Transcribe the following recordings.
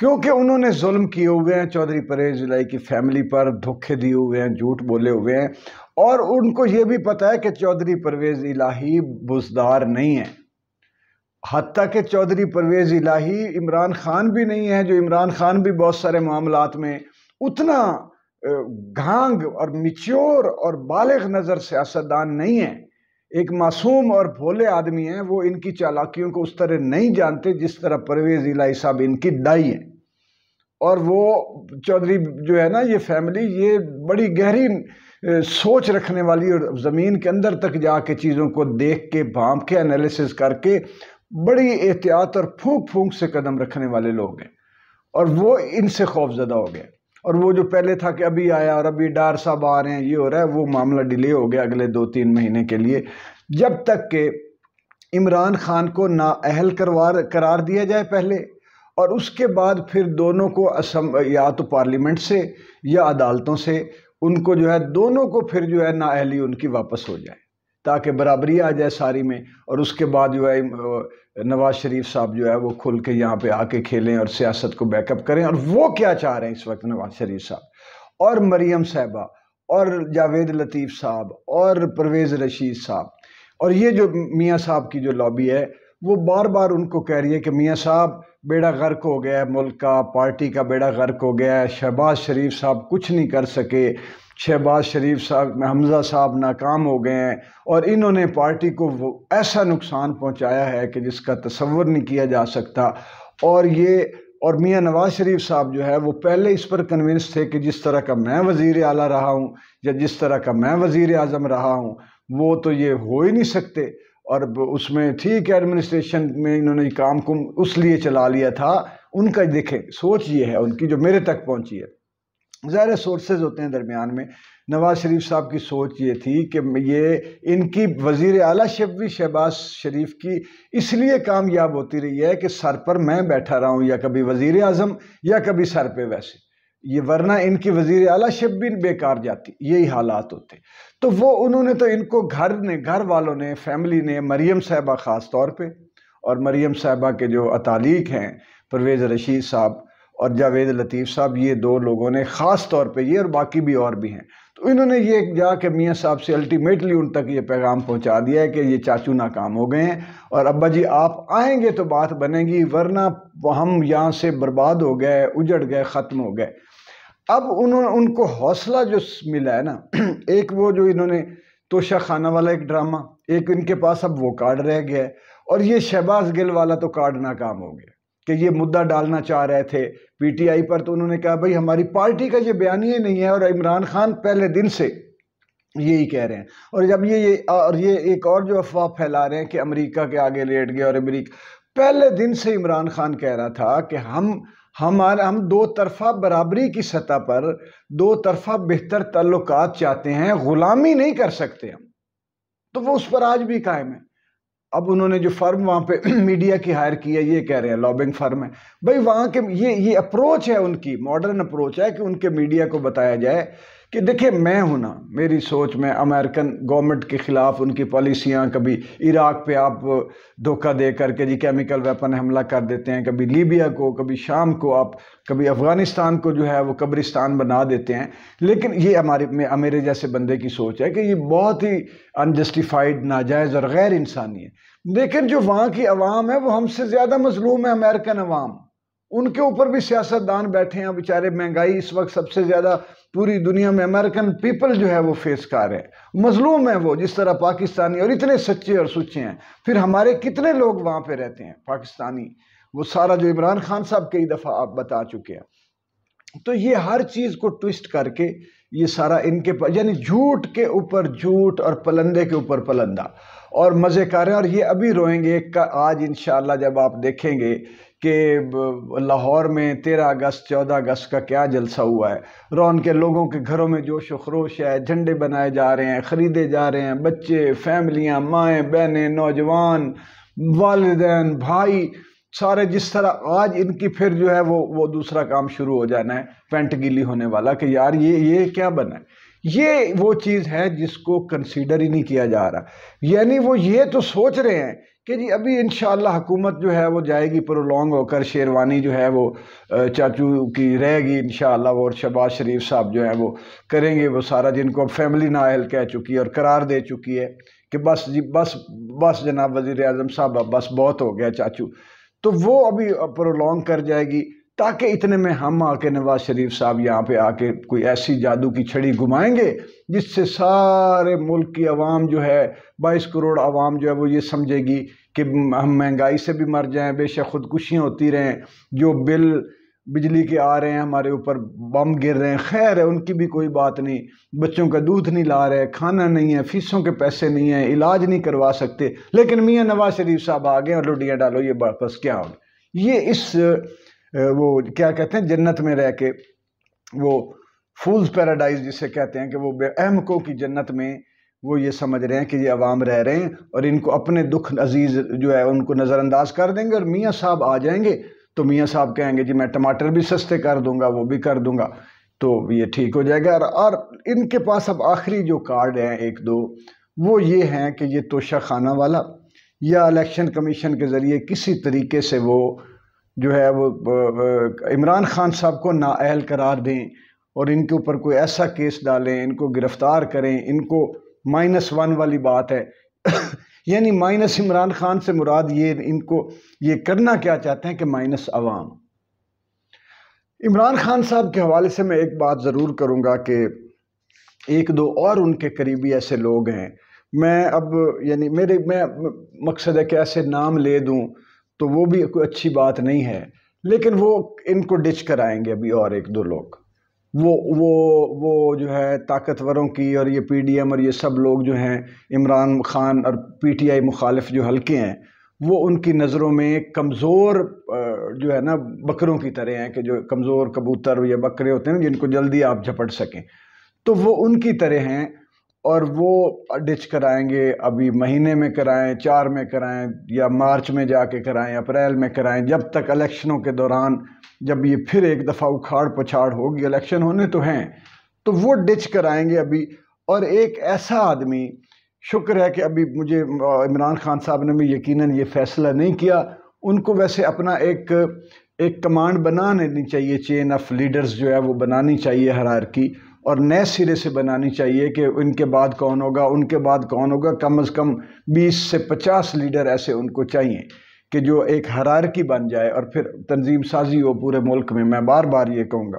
کیونکہ انہوں نے ظلم کیے ہوئے ہیں چودھری پرویز الہی کی فیملی پر، دھوکے دیے ہوئے ہیں، جھوٹ بولے ہوئے ہیں، اور ان کو یہ بھی پتہ ہے کہ چودھری پرویز الہی بزدار نہیں ہے، حتیٰ کہ چودھری پرویز الہی عمران خان بھی نہیں ہے، جو عمران خان بھی بہت سارے معاملات میں اتنا گھانگ اور میچور اور بالغ نظر سیاستدان نہیں ہے، ایک معصوم اور بھولے آدمی ہیں، وہ ان کی چالاکیوں کو اس طرح نہیں جانتے جس طرح پرویز الہی صاحب ان کی دائی ہیں۔ اور وہ چودھری جو ہے نا، یہ فیملی یہ بڑی گہری سوچ رکھنے والی اور زمین کے اندر تک جا کے چیزوں کو دیکھ کے بھانپ کے انالیسس کر کے بڑی احتیاط اور پھونک پھونک سے قدم رکھنے والے لوگ ہیں، اور وہ ان سے خوف زدہ ہو گئے۔ اور وہ جو پہلے تھا کہ ابھی آیا اور ابھی ڈار صاحب آ رہے ہیں، یہ ہو رہا ہے، وہ معاملہ ڈیلے ہو گیا اگلے 2-3 مہینے کے لیے، جب تک کہ عمران خان کو نااہل قرار دیا جائے پہلے، اور اس کے بعد پھر دونوں کو یا تو پارلیمنٹ سے یا عدالتوں سے ان کو جو ہے دونوں کو پھر جو ہے نااہلی ان کی واپس ہو جائے، تاکہ برابری آ جائے ساری میں، اور اس کے بعد جو ہے نواز شریف صاحب جو ہے وہ کھل کے یہاں پہ آ کے کھیلیں اور سیاست کو بیک اپ کریں۔ اور وہ کیا چاہ رہے ہیں اس وقت نواز شریف صاحب اور مریم صاحبہ اور جاوید لطیف صاحب اور پرویز رشید صاحب، اور یہ جو میاں صاحب کی جو لابی ہے، وہ بار بار ان کو کہہ رہی ہے کہ میاں صاحب بیڑا غرق ہو گیا ہے، ملک کا، پارٹی کا بیڑا غرق ہو گیا ہے، شہباز شریف صاحب کچھ نہیں کر سکے، شہباز شریف صاحب، حمزہ صاحب ناکام ہو گئے ہیں، اور انہوں نے پارٹی کو وہ ایسا نقصان پہنچایا ہے کہ جس کا تصور نہیں کیا جا سکتا۔ اور میاں نواز شریف صاحب جو ہے وہ پہلے اس پر کنونس تھے کہ جس طرح کا میں وزیر اعلیٰ رہا ہوں یا جس طرح کا میں وزیر اعظم رہا ہوں، وہ تو یہ ہو ہی نہیں سکتے، اور اس میں ٹھیک ہے ایڈمنسٹریشن میں انہوں نے کام کو اس لیے چلا لیا تھا۔ ان کا دیکھیں سوچ یہ ہے ان کی جو میرے تک پہنچی ہے، ظاہر سورسز ہوتے ہیں درمیان میں، نواز شریف صاحب کی سوچ یہ تھی کہ یہ ان کی وزیر اعلیٰ شپ بھی شہباز شریف کی اس لیے کامیاب ہوتی رہی ہے کہ سر پر میں بیٹھا رہا ہوں، یا کبھی وزیر اعظم یا کبھی سر پہ ویسے، یہ ورنہ ان کی وزیر اعلیٰ شپ بھی بیکار جاتی، یہی حالات ہوتے۔ تو وہ انہوں نے تو ان کو گھر والوں نے، فیملی نے، مریم صاحبہ خاص طور پہ، اور مریم صاحبہ کے جو اتالیق ہیں پرویز رشید صاحب اور جاوید لطیف صاحب، یہ دو لوگوں نے خاص طور پہ یہ، اور باقی بھی اور بھی ہیں، تو انہوں نے یہ جا کے میاں صاحب سے الٹیمیٹلی ان تک یہ پیغام پہنچا دیا ہے کہ یہ چاچو ناکام ہو گئے ہیں، اور ابا جی آپ آئیں گے تو بات بنے گی، ورنہ ہم یہاں سے برباد ہو گئے، اجڑ گئے، ختم ہو گئے۔ اب ان کو حوصلہ جو ملا ہے نا، ایک وہ جو انہوں نے توشہ خانہ والا ایک ڈرامہ، ایک ان کے پاس اب وہ کارڈ رہ گیا ہے، اور یہ شہباز گل والا تو کارڈ ناکام ہو گیا کہ یہ مدعا ڈالنا چاہ رہے تھے پی ٹی آئی پر، تو انہوں نے کہا بھائی ہماری پارٹی کا یہ بیانیہ نہیں ہے، اور عمران خان پہلے دن سے یہی کہہ رہے ہیں، اور جب یہ ایک اور جو افواہ پھیلا رہے ہیں کہ امریکہ کے آگے لیٹ گئے، اور امریکہ پہلے دن سے عمران خان کہہ رہا تھا کہ ہم دو طرفہ برابری کی سطح پر دو طرفہ بہتر تعلقات چاہتے ہیں، غلامی نہیں کر سکتے ہم، تو وہ اس پر آج بھی قائم ہے۔ اب انہوں نے جو فرم وہاں پہ میڈیا کی ہائر کی ہے، یہ کہہ رہے ہیں لابنگ فرم ہے، بھئی وہاں کے یہ اپروچ ہے ان کی، ماڈرن اپروچ ہے کہ ان کے میڈیا کو بتایا جائے کہ دیکھیں میں ہوں نا، میری سوچ میں امریکن گورنمنٹ کے خلاف ان کی پالیسیاں، کبھی عراق پہ آپ دھوکہ دے کر کے کیمیکل ویپن حملہ کر دیتے ہیں، کبھی لیبیا کو، کبھی شام کو، آپ کبھی افغانستان کو جو ہے وہ قبرستان بنا دیتے ہیں، لیکن یہ میرے جیسے بندے کی سوچ ہے کہ یہ بہت ہی انجسٹیفائڈ، ناجائز اور غیر انسانی ہے۔ لیکن جو وہاں کی عوام ہے وہ ہم سے زیادہ مظلوم ہے، امریکن عوام، ان کے اوپر بھی سیاستدان بیٹھے ہیں بیچارے، مہنگائی اس وقت سب سے زیادہ پوری دنیا میں امریکن پیپل جو ہے وہ فیس کر رہے ہیں، مظلوم ہیں وہ، جس طرح پاکستانی، اور اتنے سچے اور سچے ہیں، پھر ہمارے کتنے لوگ وہاں پہ رہتے ہیں پاکستانی، وہ سارا جو عمران خان صاحب کئی دفعہ آپ بتا چکے ہیں۔ تو یہ ہر چیز کو ٹوسٹ کر کے یہ سارا ان کے یعنی جھوٹ کے اوپر جھوٹ اور پلندے کے اوپر پلندہ، اور مزے کر رہے ہیں، اور یہ ابھی روئیں گے آج انشاءاللہ جب آپ دیکھیں گے کہ لاہور میں 13 اگست 14 اگست کا کیا جلسہ ہوا ہے، رون کے لوگوں کے گھروں میں جوش و خروش ہے، جھنڈے بنائے جا رہے ہیں، خریدے جا رہے ہیں، بچے، فیملیاں، مائیں، بہنیں، نوجوان، والدین، بھائی، سارے جس طرح آج ان کی پھر جو ہے وہ دوسرا کام شروع ہو جانا ہے، پینٹ گیلی ہونے والا کہ یار یہ کیا بنا ہے، یہ وہ چیز ہے جس کو کنسیڈر ہی نہیں کیا جا رہا. یعنی وہ یہ تو سوچ رہے ہیں کہ جی ابھی انشاءاللہ حکومت جو ہے وہ جائے گی پرولونگ ہو کر، شیروانی جو ہے وہ چاچو کی رہے گی انشاءاللہ، وہ اور شہباز شریف صاحب جو ہیں وہ کریں گے وہ سارا، جن کو اب فیملی نااہل کہہ چکی ہے اور قرار دے چکی ہے کہ بس جی بس جناب وزیر اعظم صاحب بس بہت ہو گیا چاچو. تو وہ ابھی پرولونگ کر جائے گی، تاکہ اتنے میں ہم آ کے نواز شریف صاحب یہاں پہ آ کے کوئی ایسی جادو کی چھڑی گھمائیں گے جس سے سارے ملک کی عوام جو ہے 22 کروڑ عوام جو ہے وہ یہ سمجھے گی کہ ہم مہنگائی سے بھی مر جائیں، بے شک خودکشیاں ہوتی رہیں، جو بل بجلی کے آ رہے ہیں ہمارے اوپر بم گر رہے ہیں، خیر ہے ان کی بھی کوئی بات نہیں، بچوں کا دودھ نہیں لا رہے، کھانا نہیں ہے، فیسوں کے پیسے نہیں ہیں، علاج نہیں کروا سکتے، لیکن میاں نواز شریف صاحب آ گئے اور لڈیاں ڈالو یہ بس کیا ہوگا. یہ اس وہ کیا کہتے ہیں جنت میں رہ کے، وہ فولز پیراڈائز جسے کہتے ہیں کہ وہ بے احمقوں کی جنت میں وہ یہ سمجھ رہے ہیں کہ یہ عوام رہ رہے ہیں اور ان کو اپنے دکھ عزیز جو ہے ان کو نظر انداز کر دیں گے، اور میاں صاحب آ جائیں گے تو میاں صاحب کہیں گے جی میں ٹماٹر بھی سستے کر دوں گا، وہ بھی کر دوں گا، تو یہ ٹھیک ہو جائے گا. اور ان کے پاس اب آخری جو کارڈ ہیں ایک دو وہ یہ ہیں کہ یہ توشہ خانہ والا، یا الیکشن کمیشن کے ذریعے کسی طریقے سے وہ جو ہے وہ عمران خان صاحب کو نااہل قرار دیں اور ان کے اوپر کوئی ایسا کیس ڈالیں، ان کو گرفتار کریں. ان کو -1 والی بات ہے یعنی مائنس عمران خان سے مراد یہ ان کو یہ کرنا کیا چاہتے ہیں کہ مائنس عوام. عمران خان صاحب کے حوالے سے میں ایک بات ضرور کروں گا کہ ایک دو اور ان کے قریبی ایسے لوگ ہیں، میں اب یعنی میں مقصد ہے کہ ایسے نام لے دوں تو وہ بھی کوئی اچھی بات نہیں ہے، لیکن وہ ان کو ڈچ کرائیں گے ابھی اور ایک دو لوگ، وہ جو ہے طاقتوروں کی، اور یہ پی ڈی ایم اور یہ سب لوگ جو ہیں عمران خان اور پی ٹی آئی مخالف جو حلقے ہیں وہ ان کی نظروں میں کمزور جو ہے نا بکروں کی طرح ہیں، کہ جو کمزور کبوتر یا بکرے ہوتے ہیں جن کو جلدی آپ جھپٹ سکیں، تو وہ ان کی طرح ہیں. اور وہ ڈچ کرائیں گے، ابھی مہینے میں کرائیں، 4 میں کرائیں، یا مارچ میں جا کے کرائیں، اپریل میں کرائیں، جب تک الیکشنوں کے دوران جب یہ پھر ایک دفعہ اکھاڑ پچھاڑ ہوگی، الیکشن ہونے تو ہیں، تو وہ ڈچ کرائیں گے ابھی. اور ایک ایسا آدمی، شکر ہے کہ ابھی مجھے عمران خان صاحب نے بھی یقیناً یہ فیصلہ نہیں کیا، ان کو ویسے اپنا ایک کمانڈ بنانی چاہیے، چین آف لیڈرز جو ہے وہ بنانی چاہیے ہرارکی، اور نئے سرے سے بنانی چاہیے کہ ان کے بعد کون ہوگا، ان کے بعد کون ہوگا. کم از کم 20 سے 50 لیڈر ایسے ان کو چاہیے کہ جو ایک ہرارکی بن جائے، اور پھر تنظیم سازی ہو پورے ملک میں. میں بار بار یہ کہوں گا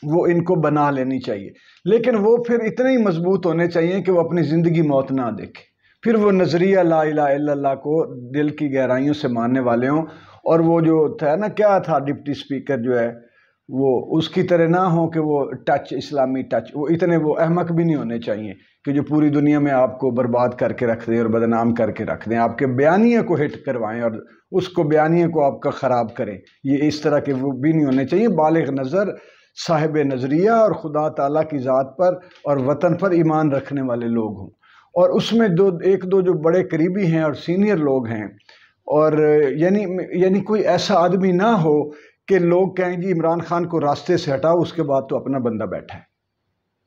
وہ ان کو بنا لینی چاہیے، لیکن وہ پھر اتنے ہی مضبوط ہونے چاہیے کہ وہ اپنی زندگی موت نہ دیکھے، پھر وہ نظریہ لا الہ الا اللہ کو دل کی گہرائیوں سے ماننے والے ہوں. اور وہ جو تھا نا، کیا تھا ڈپٹی سپیکر جو ہے، وہ اس کی طرح نہ ہو کہ وہ ٹچ اسلامی ٹچ، وہ اتنے وہ احمق بھی نہیں ہونے چاہیے کہ جو پوری دنیا میں آپ کو برباد کر کے رکھ دیں اور بدنام کر کے رکھ دیں، آپ کے بیانیے کو ہٹ کروائیں اور اس کو بیانیے کو آپ کا خراب کریں. یہ اس طرح کے وہ بھی نہیں ہونے چاہیے. بالغ نظر، صاحب نظریہ اور خدا تعالیٰ کی ذات پر اور وطن پر ایمان رکھنے والے لوگ ہوں. اور اس میں ایک دو جو بڑے قریبی ہیں اور سینئر لوگ ہیں، اور یعنی کوئی ایسا آدمی نہ ہو کہ لوگ کہیں جی عمران خان کو راستے سے ہٹاؤ، اس کے بعد تو اپنا بندہ بیٹھا ہے.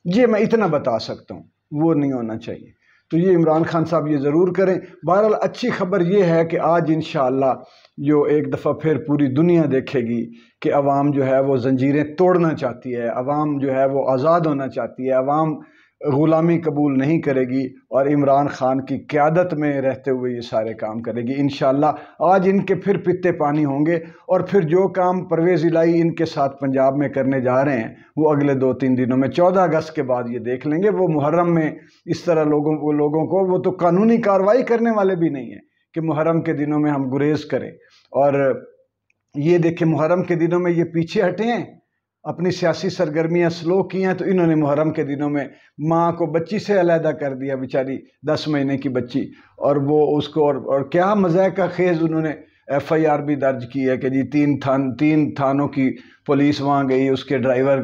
یہ میں اتنا بتا سکتا ہوں، وہ نہیں ہونا چاہیے. تو یہ عمران خان صاحب یہ ضرور کریں. بہرحال اچھی خبر یہ ہے کہ آج انشاءاللہ جو ایک دفعہ پھر پوری دنیا دیکھے گی کہ عوام جو ہے وہ زنجیریں توڑنا چاہتی ہے، عوام جو ہے وہ آزاد ہونا چاہتی ہے، عوام غلامی قبول نہیں کرے گی، اور عمران خان کی قیادت میں رہتے ہوئے یہ سارے کام کرے گی انشاءاللہ. آج ان کے پھر پتے پانی ہوں گے، اور پھر جو کام پرویز الہی ان کے ساتھ پنجاب میں کرنے جا رہے ہیں وہ اگلے 2-3 دنوں میں 14 اگست کے بعد یہ دیکھ لیں گے. وہ محرم میں اس طرح لوگوں کو وہ تو قانونی کارروائی کرنے والے بھی نہیں ہیں کہ محرم کے دنوں میں ہم گریز کریں. اور یہ دیکھیں محرم کے دنوں میں یہ پیچھے ہٹے ہیں، اپنی سیاسی سرگرمیاں سلو کی ہیں، تو انہوں نے محرم کے دنوں میں ماں کو بچی سے علیحدہ کر دیا، بیچاری 10 مہینے کی بچی، اور وہ اس کو اور کیا مذائقہ خیز انہوں نے FIR بھی درج کی ہے کہ جی 3 تھانوں کی پولیس وہاں گئی، اس کے ڈرائیور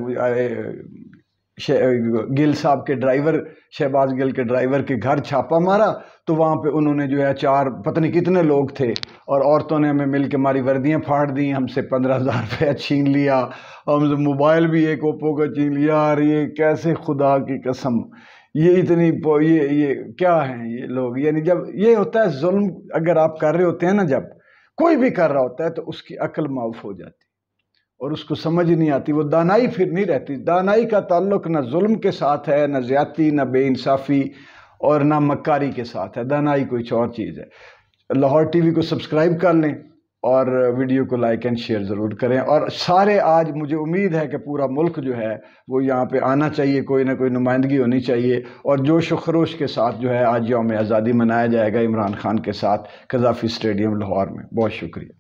گل صاحب کے ڈرائیور، شہباز گل کے ڈرائیور کے گھر چھاپا مارا تو وہاں پہ انہوں نے جو ہے 4 پتہ نہیں کتنے لوگ تھے، اور عورتوں نے ہمیں مل کے ہماری وردیاں پھاڑ دیں، ہم سے 15,000 روپیہ چھین لیا، ہم سے موبائل بھی ایک اوپو کا چھین لیا۔ یار یہ کیسے، خدا کی قسم، یہ اتنی یہ کیا ہیں یہ لوگ؟ یعنی جب یہ ہوتا ہے ظلم اگر آپ کر رہے ہوتے ہیں نا، جب کوئی بھی کر رہا ہوتا ہے تو اس کی عقل معاف ہو جاتی اور اس کو سمجھ نہیں آتی، وہ دانائی پھر نہیں رہتی۔ دانائی کا تعلق نہ ظلم کے ساتھ ہے، نہ زیادتی، نہ بے انصافی، اور نہ مکاری کے ساتھ ہے۔ دانائی کوئی اور چیز ہے۔ لاہور ٹی وی کو سبسکرائب کر لیں اور ویڈیو کو لائک اینڈ شیئر ضرور کریں، اور سارے آج مجھے امید ہے کہ پورا ملک جو ہے وہ یہاں پہ آنا چاہیے، کوئی نہ کوئی نمائندگی ہونی چاہیے، اور جوش و خروش کے ساتھ جو ہے آج یوم آزادی منایا جائے گا عمران خان کے ساتھ قذافی اسٹیڈیم لاہور میں۔ بہت شکریہ۔